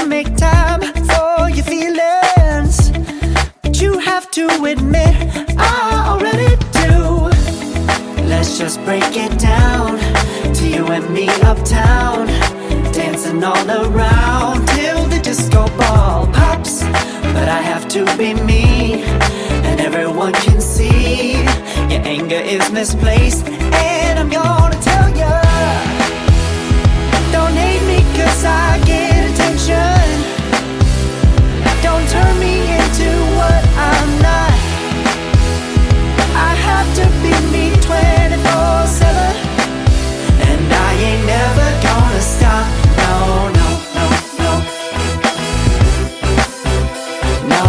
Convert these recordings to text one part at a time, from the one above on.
make time for your feelings, but you have to admit I already do. Let's just break it down to you and me uptown, dancing all around till the disco ball pops. But I have to be me, and everyone can see your anger is misplaced. And I'm gonna tell ya, don't hate me 'cause I get attention. Don't turn me into what I'm not. I have to be me 24/7, and I ain't never gonna stop. No, no, no, no. No,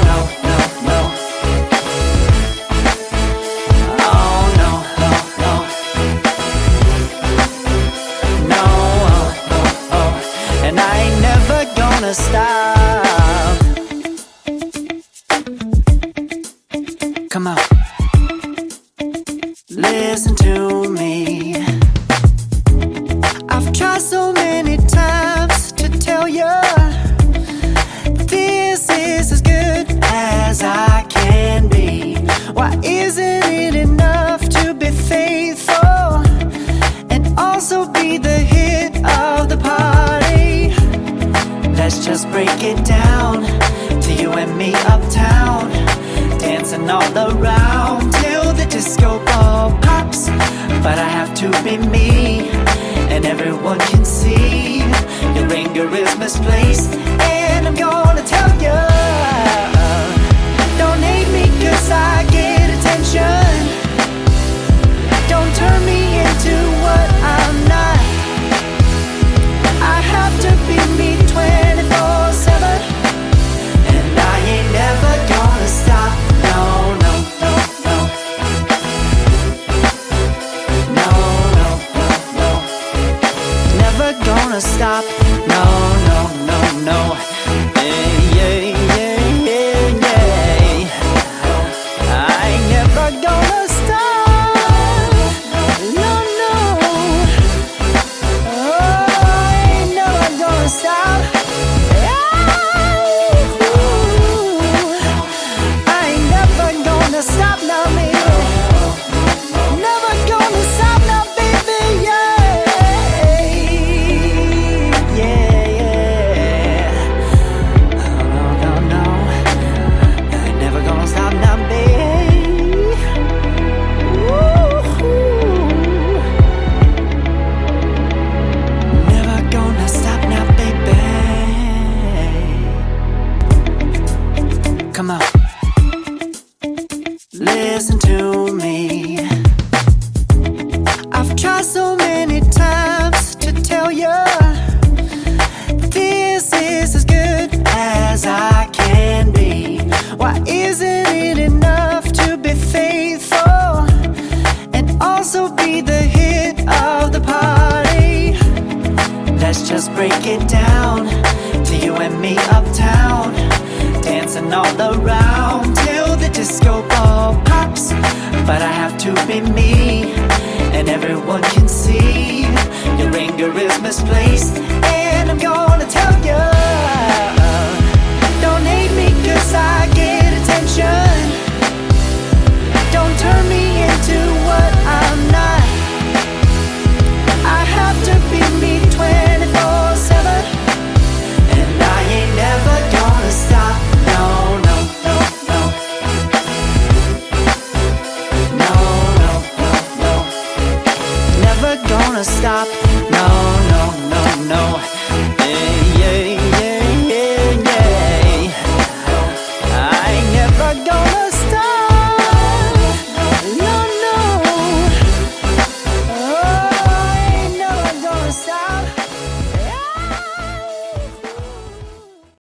no, no, no. Oh, no, no, no. No, oh, oh, oh. And I ain't never gonna stop. Come on. Listen to me. I've tried so many times to tell you this is as good as I can be. Why isn't it enough to be faithful and also be the hit of the party? Let's just break it down to you and me uptown, dancing all around till the disco ball pops. But I have to be me, and everyone can see your anger is misplaced. And I'm gonna tell you, don't hate me 'cause I get attention. Don't turn me into what I'm not. I have to be me 24/7, and I ain't never gonna stop. No, no, no, no. No, no, no, no. Never gonna stop. No, no, no, no. Yeah, yeah, yeah, yeah, yeah. I ain't never gonna stop. No, no. Oh, I ain't never gonna stop. I ain't never gonna stop now, baby. Never gonna stop now, baby. Yeah, yeah, yeah. No, no, no. I ain't never gonna stop now, baby. Woo-hoo. Never gonna stop now, baby. Come on. Listen to me. I've tried so many times to tell you this is as good as I can be. Why isn't it enough to be faithful and also be the hit of the party? Let's just break it down to you and me uptown, dancing all around till the disco ball pops. But I have to be me, and everyone can see your anger is misplaced. And I'm gonna tell